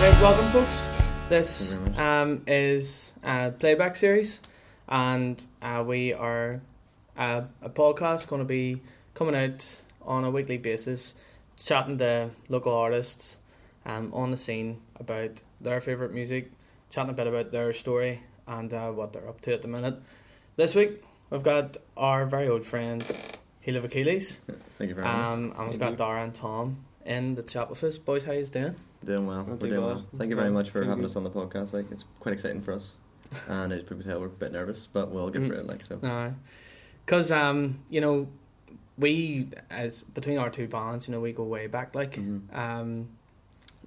Welcome, folks. This is a Playback series, and we are a podcast going to be coming out on a weekly basis, chatting to local artists on the scene about their favourite music, chatting a bit about their story and what they're up to at the minute. This week, we've got our very old friends, Achilles. Thank you very much. And we've got Dara and Tom in the chat with us. Boys, how you doing? Doing well. We're doing well. Thank you very much for having us on the podcast. Like, it's quite exciting for us, and as people tell, we're a bit nervous, but we'll get through it. Like so. Because you know, we as between our two bands, you know, we go way back. Like,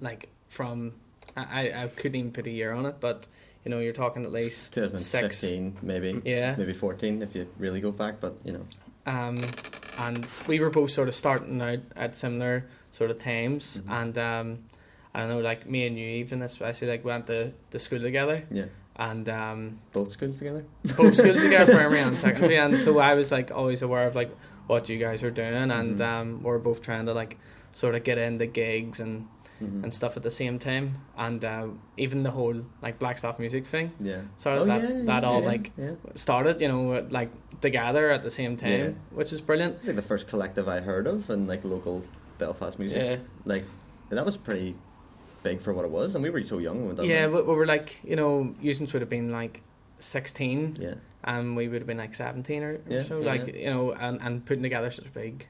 like from I couldn't even put a year on it, but you know, you're talking at least 2015, maybe 14 if you really go back. But you know, and we were both sort of starting out at similar sort of times, and I don't know, like me and you even especially, like, went to school together. Yeah. And both schools together. Both schools together, primary and secondary, and so I was like always aware of like what you guys are doing, and we're both trying to like sort of get into gigs and stuff at the same time, and even the whole like Black Staff music thing. Yeah. Sort of that all started, you know, like together at the same time, which is brilliant. It's like the first collective I heard of in like local Belfast music. Yeah. Like that was pretty big for what it was, and we were so young when we done that. We were like, you know, Usins would have been like 16, and we would have been like 17 or so, like, you know, and putting together such a big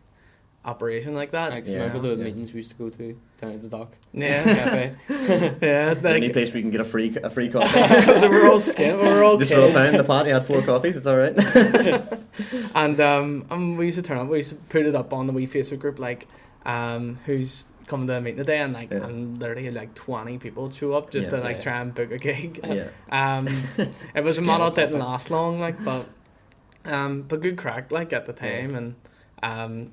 operation like that. I remember the meetings we used to go to down at the dock. Yeah, like, any place where you can get a free coffee. Because we were all just kids. for a pound the pot, you had 4 coffees. It's all right. and we used to turn up. We used to put it up on the wee Facebook group, like, who's coming to a meeting today, and like and literally like 20 people would show up just to like try and book a gig. It was a model that didn't last long, like, but good crack like at the time, and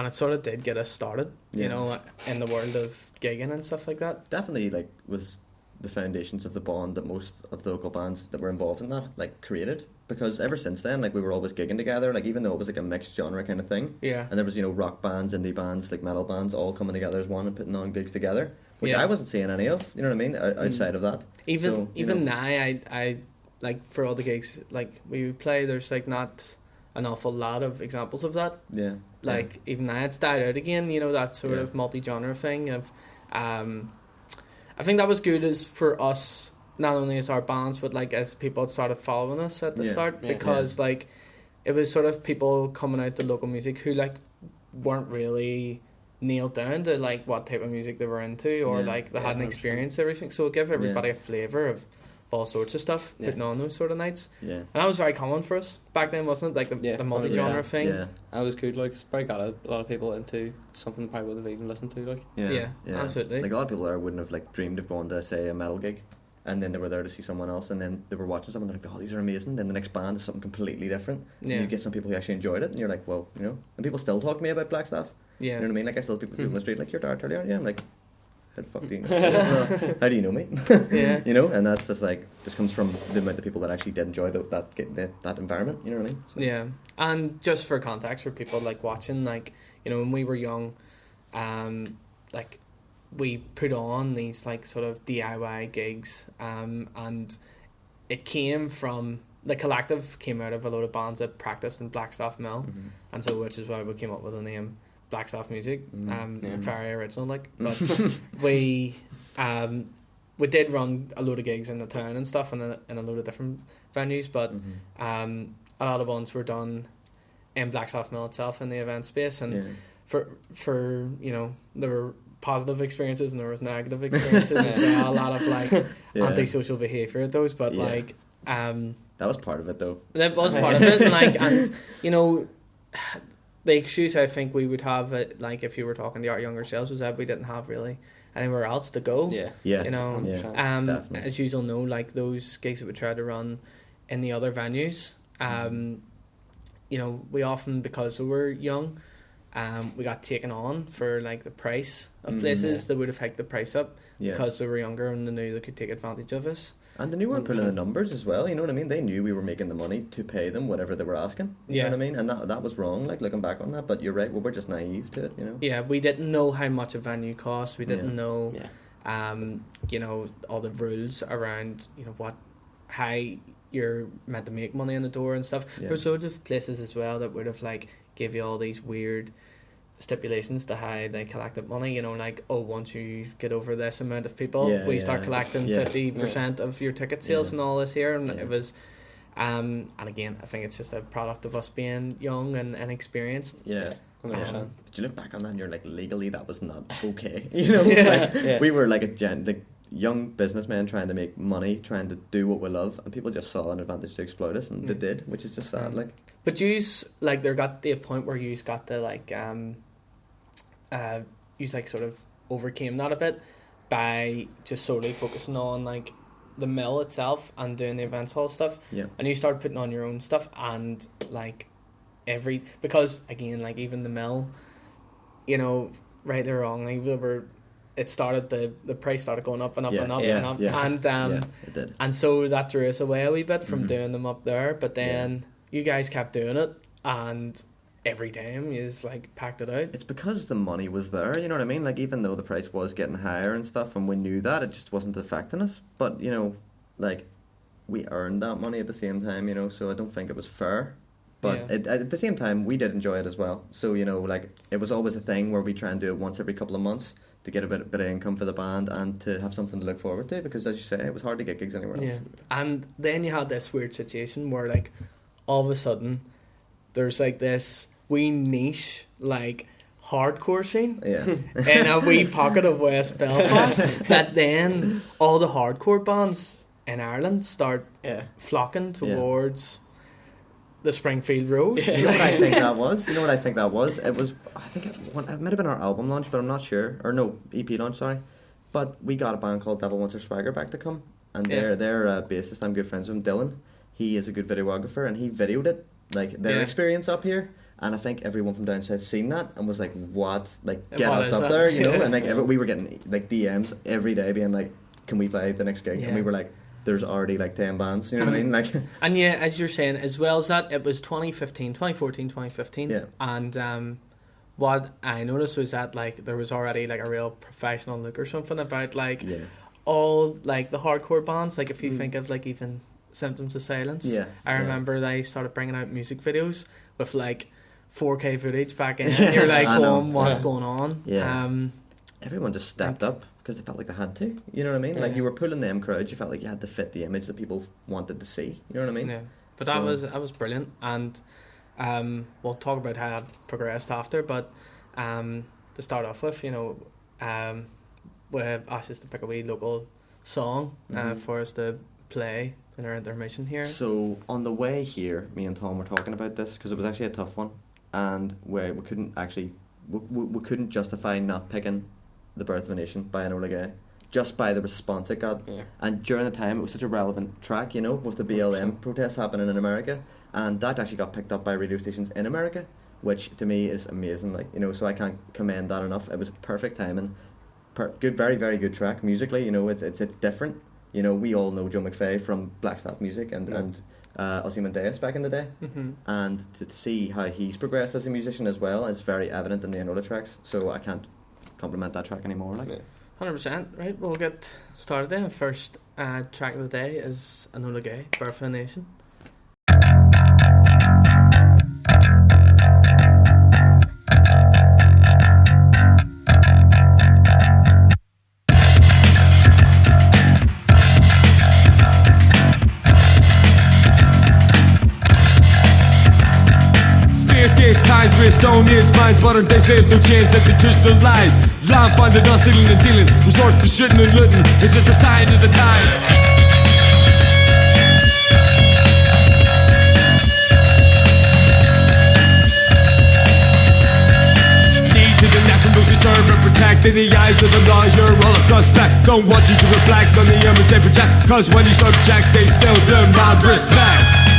it sort of did get us started, you know, in the world of gigging and stuff like that. Definitely, like, was the foundations of the bond that most of the local bands that were involved in that like created, because ever since then, like, we were always gigging together, like, even though it was like a mixed genre kind of thing, and there was, you know, rock bands, indie bands, like metal bands, all coming together as one and putting on gigs together, which I wasn't seeing any of, you know what I mean, outside of that. Even now, I like, for all the gigs like we would play, there's like not an awful lot of examples of that. Even now it's died out again, you know, that sort of multi-genre thing of I think that was good as for us, not only as our bands, but like as people started following us at the start, because like it was sort of people coming out to local music who like weren't really nailed down to like what type of music they were into, or like they hadn't experienced everything, so it gave everybody a flavour of all sorts of stuff putting on those sort of nights, and that was very common for us back then, wasn't it? Like the multi-genre thing. That was good. Like, it's probably got a lot of people into something they probably would have even listened to. Like, absolutely. Like, a lot of people there wouldn't have like dreamed of going to, say, a metal gig, and then they were there to see someone else, and then they were watching someone, they're like, oh, these are amazing. Then the next band is something completely different. And you get some people who actually enjoyed it, and you're like, well, you know. And people still talk to me about Black Staff. You know what I mean? Like, I still people in the street like, you're Dart earlier, aren't you? I'm like, how the fuck do you know? How do you know me? You know, and that's just like, just comes from the amount of people that actually did enjoy that environment, you know what I mean? So. And just for context for people like watching, like, you know, when we were young, like, we put on these like sort of DIY gigs, and it came from, the collective came out of a load of bands that practiced in Black Staff Mill, and so, which is why we came up with the name Black Staff Music, very original, like, but we did run a load of gigs in the town and stuff, and in a load of different venues, but a lot of ones were done in Black Staff Mill itself, in the event space, and for you know, there were positive experiences and there was negative experiences as well, a lot of like antisocial behaviour at those, but like that was part of it though. That was part of it, and like, and you know, the excuse I think we would have, like, if you were talking to our younger selves, was that we didn't have really anywhere else to go. You know, as you all know, like those gigs that we tried to run in the other venues, you know, we often, because we were young, we got taken on for like the price of places that would have hiked the price up because they were younger and they knew they could take advantage of us. And they knew we were putting the numbers as well, you know what I mean? They knew we were making the money to pay them whatever they were asking, you know what I mean? And that was wrong, like, looking back on that, but you're right, we're just naive to it, you know? Yeah, we didn't know how much a venue cost, we didn't know you know, all the rules around, you know, how you're meant to make money on the door and stuff. There's loads of places as well that would have like give you all these weird stipulations to how they collected money, you know, like, oh, once you get over this amount of people, we start collecting 50% of your ticket sales and all this here. And it was and again, I think it's just a product of us being young and inexperienced. But you look back on that and you're like, legally that was not okay. You know, we were like young businessmen trying to make money, trying to do what we love, and people just saw an advantage to exploit us, and they did, which is just sad. Like, but yous, like, there got to a point where yous got to like yous like sort of overcame that a bit by just solely focusing on like the mill itself and doing the events hall stuff. And you started putting on your own stuff, and like because again, like, even the mill, you know, right or wrong, like, it started, the price started going up and up and up and up, and it did. And so that drew us away a wee bit from doing them up there. But then you guys kept doing it, and every time you just like packed it out. It's because the money was there, you know what I mean? Like, even though the price was getting higher and stuff, and we knew that, it just wasn't affecting us. But, you know, like, we earned that money at the same time, you know, so I don't think it was fair. But at the same time, we did enjoy it as well. So, you know, like, it was always a thing where we try and do it once every couple of months to get a bit of income for the band and to have something to look forward to, because, as you say, it was hard to get gigs anywhere else. And then you had this weird situation where, like, all of a sudden there's like this wee niche, like, hardcore scene in a wee pocket of West Belfast that then all the hardcore bands in Ireland start flocking towards the Springfield Road. You know what I think that was? You know what I think that was? It was, I think it might have been our album launch, but I'm not sure. Or no, EP launch, sorry. But we got a band called Devil Wants Her Swagger back to come, and their bassist, I'm good friends with him, Dylan. He is a good videographer, and he videoed it, like, their experience up here. And I think everyone from down south seen that and was like, what? Like, get us up there, you know? And like, we were getting like DMs every day being like, can we play the next gig? And we were like, there's already like 10 bands, you know what I mean? Like, and as you're saying, as well as that, it was 2014, and what I noticed was that, like, there was already like a real professional look or something about like all like the hardcore bands. Like, if you think of like even Symptoms of Silence, I remember they started bringing out music videos with like 4K footage back in. You're like, what's going on? Everyone just stepped up because they felt like they had to. You know what I mean? Like, you were pulling them crowds. You felt like you had to fit the image that people wanted to see. You know what I mean? Yeah. But that was brilliant, and we'll talk about how that progressed after. But to start off with, you know, we have asked us to pick a wee local song for us to play in our intermission here. So on the way here, me and Tom were talking about this because it was actually a tough one, and we couldn't actually we couldn't justify not picking The Birth of a Nation by Enola Gay just by the response it got. And during the time, it was such a relevant track, you know, with the BLM protests happening in America, and that actually got picked up by radio stations in America, which to me is amazing. Like, you know, so I can't commend that enough. It was perfect timing, good, very, very good track musically. You know, it's different. You know, we all know Joe McVeigh from Black Sabbath music and Ozymandias back in the day, and to see how he's progressed as a musician as well is very evident in the Enola tracks. So I can't compliment that track anymore. Like, 100%. Right, we'll get started then. First track of the day is Enola Gay, Birth of a Nation. Times where stone is minds, modern day slaves, no chains, institutional lies. Law funded on stealing and dealing, resorts to shooting and looting. It's just a sign of the time. Need to the net from those who serve and protect. In the eyes of the law, you're all a suspect. Don't want you to reflect on the image they project, cause when you subject, they still demand respect.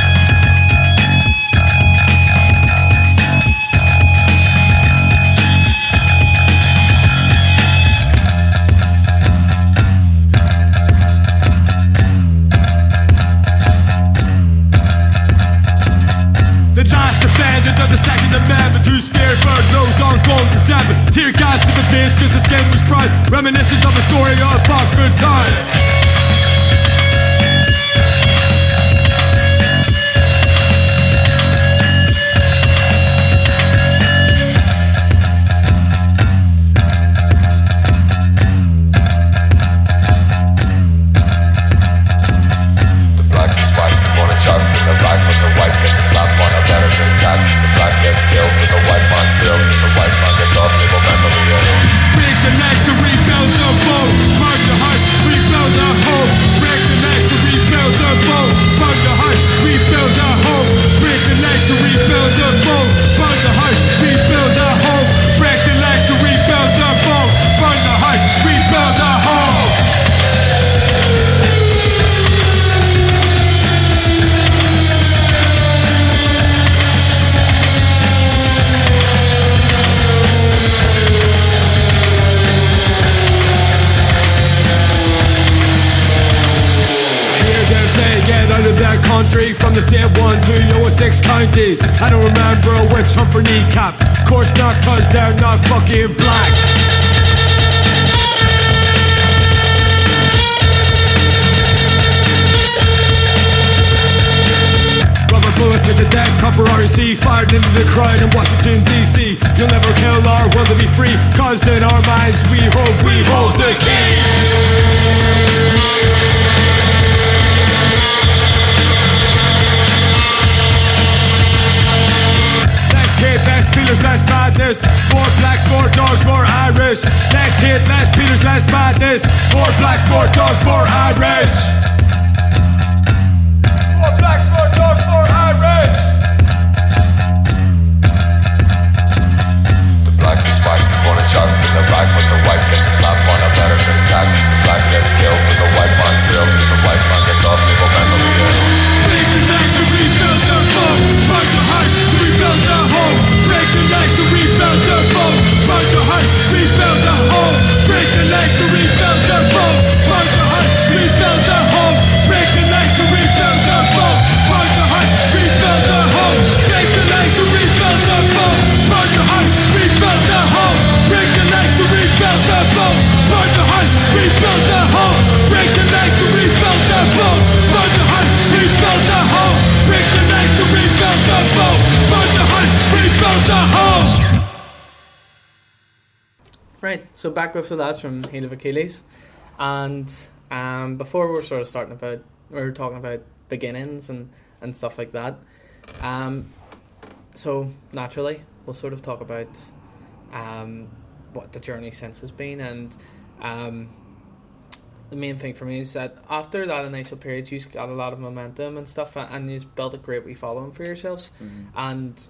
The Second Amendment, whose fear for those ongoing resentment. Tear gas to the face, cause the skin was pride. Reminiscent of a story of country from the same ones who owe 6 counties. I don't remember a witch hunt for kneecap. Course not, cause they're not fucking black. Rubber bullet to the dead, copper REC fired into the crowd in Washington DC. You'll never kill our will to be free, cause in our minds we hold the key. Less hate, less peelers, less madness. More blacks, more dogs, more Irish. Less hate, less peelers, less madness. More blacks, more dogs, more Irish. More blacks, more dogs, more Irish. The black gets whacked, some bonus shots in the back, but the white gets a slap on a better than sack. The black gets killed for the white man still, cause the white man gets off label mentally ill. Break the legs to rebuild the boat. Burn the house to rebuild the home. Break the legs to rebuild the boat. Burn the house, rebuild the home. Break the legs to rebuild the boat. Burn the house, rebuild the home. Break the legs to rebuild the boat. Burn the house, rebuild the home. Break the legs to rebuild the boat. Burn the house, rebuild the home. Break the legs to rebuild the boat. Burn the house, rebuild the home. Break the legs to rebuild the boat. Burn the house, rebuild the home. Break the legs to rebuild the boat. Burn the house, rebuild the home. Right, so back with the lads from Heel of Achilles, and before we were sort of we were talking about beginnings and stuff like that. So naturally, we'll sort of talk about what the journey since has been, and the main thing for me is that after that initial period, you got a lot of momentum and stuff, and you built a great wee following for yourselves, and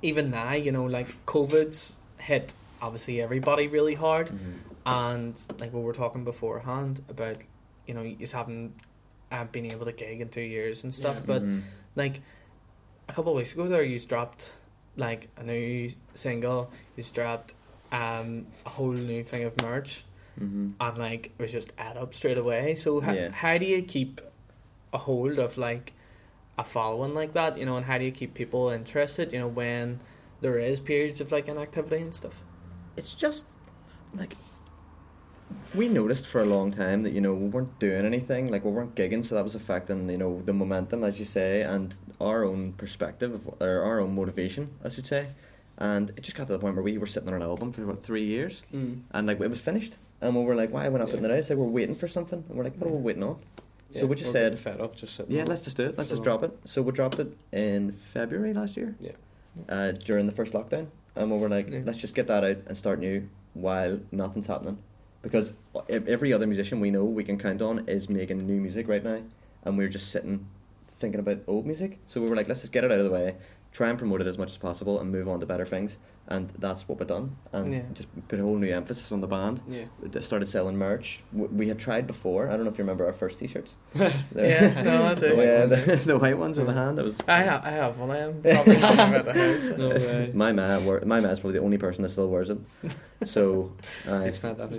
even now, you know, like COVID's hit obviously everybody really hard, and like we were talking beforehand about, you know, you just haven't been able to gig in 2 years and stuff, but like a couple of weeks ago there, you dropped like a new single, you dropped a whole new thing of merch, and like it was just add up straight away. So how do you keep a hold of like a following like that, you know, and how do you keep people interested, you know, when there is periods of like inactivity and stuff? It's just like we noticed for a long time that, you know, we weren't doing anything, like we weren't gigging, so that was affecting, you know, the momentum, as you say, and our own perspective or our own motivation, I should say. And it just got to the point where we were sitting on an album for about 3 years, and like it was finished, and we were like, why are we not putting it out? It's like we're waiting for something, and we're like, what are we waiting on? So we just said, fed up, just sitting. yeah, let's just do it. Let's just drop it. So we dropped it in February last year. Yeah. During the first lockdown, and we were like, let's just get that out and start new while nothing's happening, because every other musician we know we can count on is making new music right now, and we're just sitting thinking about old music. So we were like, let's just get it out of the way, try and promote it as much as possible, and move on to better things. And that's what we've done, and just put a whole new emphasis on the band. Started selling merch. We had tried before. I don't know if you remember our first t-shirts. No, I do. The white ones with the hand. That was. I have one. I'm probably not about the house. No way. My man's probably the only person that still wears it. So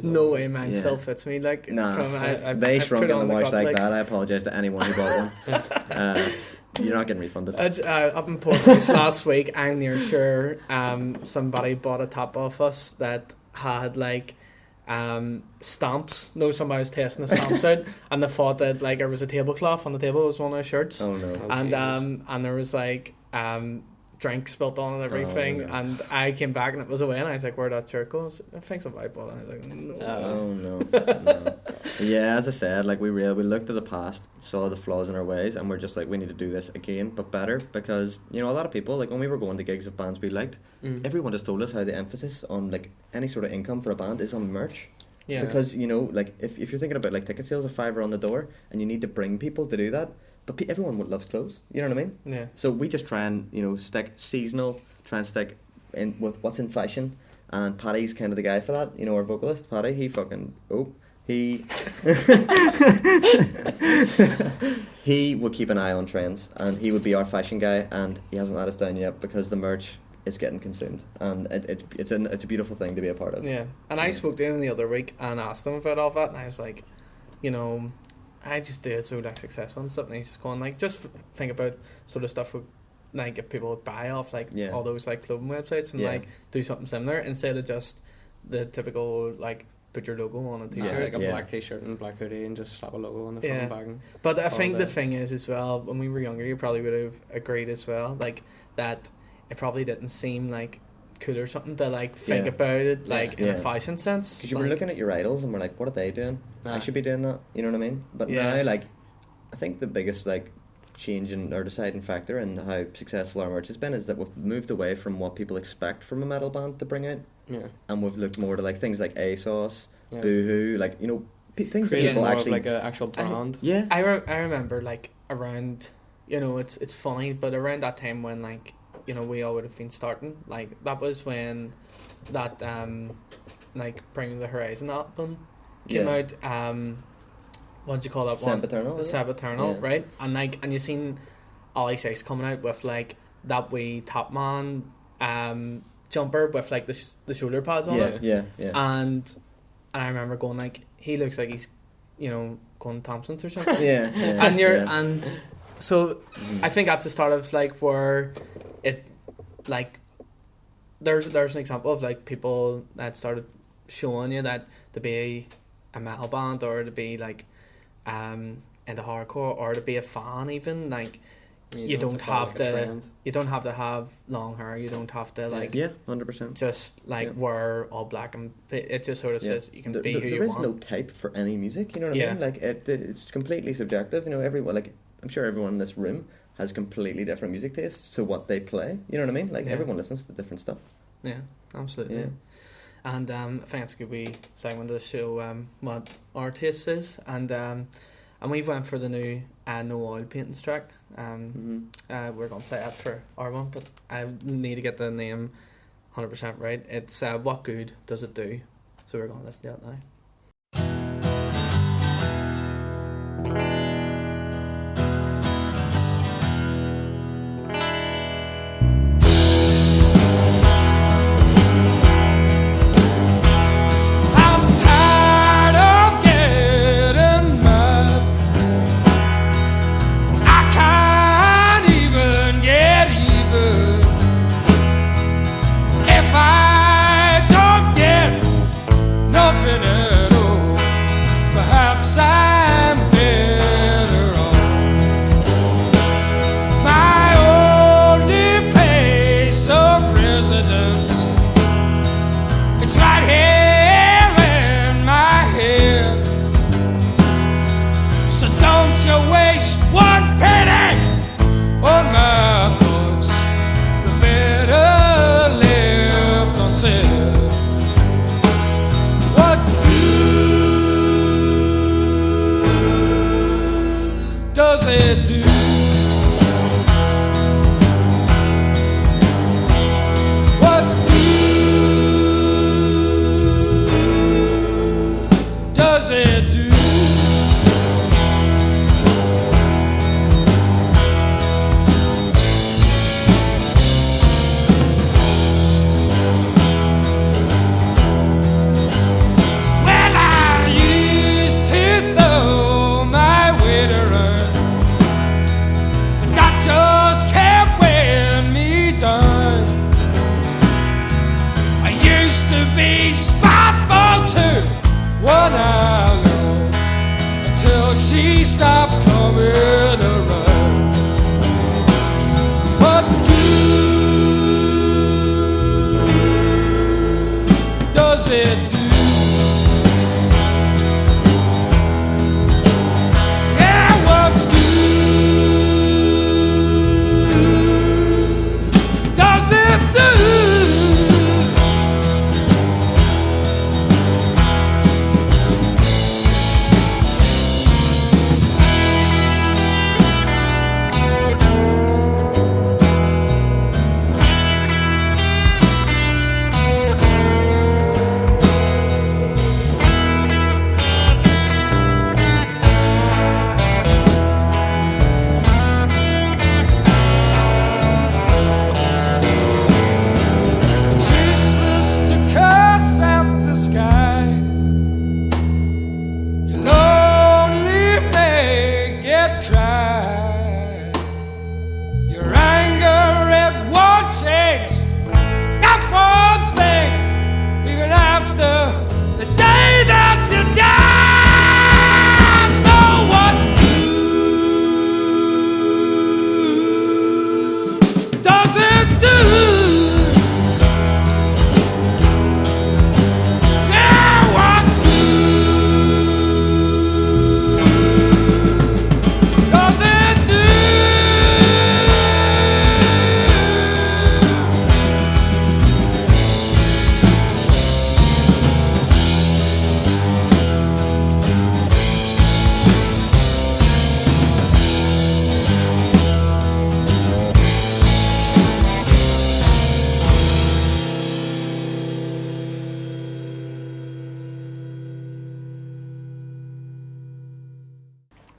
no way mine still fits me. Like they shrunk in the wash like that. I apologise to anyone who bought one. You're not getting refunded. It's up in Portuguese last week. I'm near sure somebody bought a top off us that had like stamps. No, somebody was testing the stamps out, and they thought that like there was a tablecloth on the table. It was one of our shirts. Oh no! And there was like drink spilt on and everything, and I came back and it was away, and I was like, where'd that shirt go? I think somebody bought it, and I was like, no. No. Yeah, as I said, like we looked at the past, saw the flaws in our ways, and we're just like, we need to do this again but better, because, you know, a lot of people, like when we were going to gigs of bands we liked, everyone just told us how the emphasis on like any sort of income for a band is on merch. Yeah. Because, you know, like if you're thinking about like ticket sales of $5 on the door, and you need to bring people to do that, but everyone loves clothes, you know what I mean? Yeah. So we just try and, you know, stick seasonal, try and stick in with what's in fashion, and Paddy's kind of the guy for that, you know, our vocalist, Paddy, he would keep an eye on trends, and he would be our fashion guy, and he hasn't let us down yet, because the merch is getting consumed, and it's a beautiful thing to be a part of. Yeah, and I spoke to him the other week and asked him about all that, and I was like, you know, I just do it so like successful and stuff, and he's just going like, just think about sort of stuff like if people would buy off like all those like clothing websites and like do something similar instead of just the typical like put your logo on a t-shirt. Like a black t-shirt and black hoodie and just slap a logo on the front and back. But I think the thing is as well, when we were younger, you probably would have agreed as well, like that it probably didn't seem like cool or something to like think about it like in a fashion sense. Because you were looking at your idols and we're like, what are they doing? I should be doing that. You know what I mean? But now, like, I think the biggest like change in or deciding factor in how successful our merch has been is that we've moved away from what people expect from a metal band to bring out, and we've looked more to like things like ASOS, Boohoo, like, you know, things that people more actually of like an actual brand. I remember like around, you know, it's funny, but around that time when like, you know, we all would have been starting, like that was when that like Bring the Horizon album came out. What do you call that one? Sempiternal, right? And like, and you seen Ollie Six coming out with like that wee Top Man jumper with like the shoulder pads on it. And I remember going like, he looks like he's, you know, going Thompson's or something. And so I think that's the start of like where it like there's an example of like people that started showing you that to be a metal band or to be like into hardcore or to be a fan even, like you don't have to have long hair, you don't have to like 100% just like wear all black, and it just sort of says you can be who you want. There is no type for any music, you know what I mean? Like it's completely subjective, you know. Everyone, like I'm sure everyone in this room has completely different music tastes to what they play, you know what I mean? Like everyone listens to different stuff. Yeah, absolutely. And I think it's a good wee segment to show what our taste is, and we've went for the new No Oil Paintings track. We're going to play that for our one, but I need to get the name 100% right. It's What Good Does It Do? So we're going to listen to that now.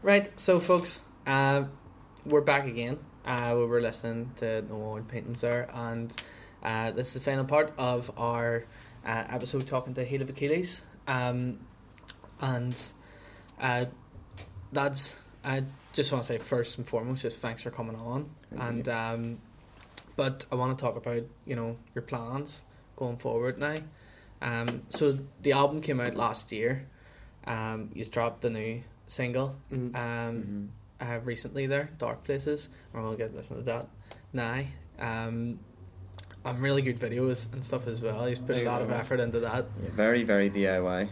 Right, so folks, we're back again. We were listening to No Oil Paintings there, and this is the final part of our episode talking to Heel of Achilles. And lads, I just want to say first and foremost, just thanks for coming on. But I want to talk about, your plans going forward now. So the album came out last year. You dropped a new single recently there, Dark Places, and we'll get listening to that now. Really good videos and stuff as well. He's put a lot of effort into that. Yeah, very, very DIY.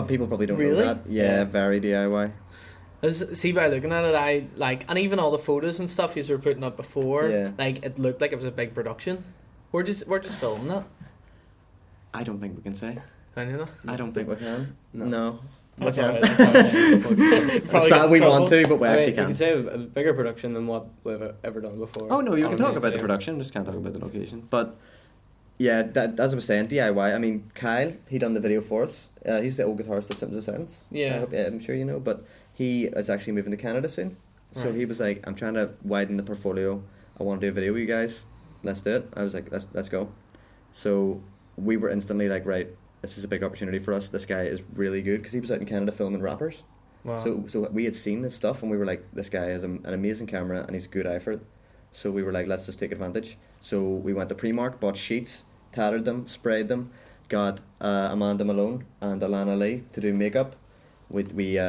People probably don't Really? know that. Yeah, very DIY. See, by looking at it, I like, and even all the photos and stuff you were putting up before, Yeah. like it looked like it was a big production. We're just filming that. I don't think we can say. Can you know? I don't think we can. No. That's We alright. can't. That's Probably It's get not in we trouble. want to, but we I mean, actually you can can't. say a bigger production than what we've ever done before. Oh no, you can on a talk music about the video. production, just can't talk about the location. But yeah, that, as I was saying, DIY. I mean, Kyle, he done the video for us. He's the old guitarist of Symptoms of Silence. Yeah. I'm sure you know. But he is actually moving to Canada soon. So Right. he was like, I'm trying to widen the portfolio. I want to do a video with you guys. Let's do it. I was like, let's go. So we were instantly like, right, this is a big opportunity for us. This guy is really good because he was out in Canada filming rappers. Wow. So we had seen this stuff and we were like, this guy has an amazing camera and he's a good eye for it. So we were like, let's just take advantage. So we went to Primark, bought sheets, tattered them, sprayed them, got Amanda Malone and Alana Lee to do makeup. We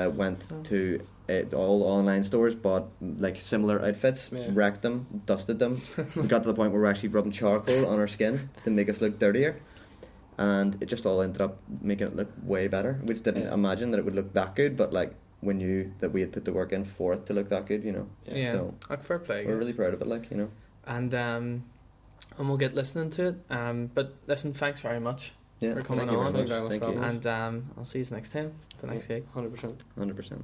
went to all online stores, bought like similar outfits, Yeah. wrecked them, dusted them. We got to the point where we're actually rubbing charcoal on our skin to make us look dirtier. And it just all ended up making it look way better. We just didn't imagine that it would look that good, but like we knew that we had put the work in for it to look that good, Yeah. So Like, fair play. we're guys. really proud of it, like, And we'll get listening to it. But listen, thanks very much Yeah, for coming thank you on. very Thank much. you Thank very you. much. And I'll see you next time. The next gig. 100%. 100%.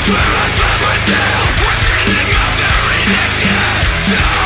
Where I find myself, questioning my very nature.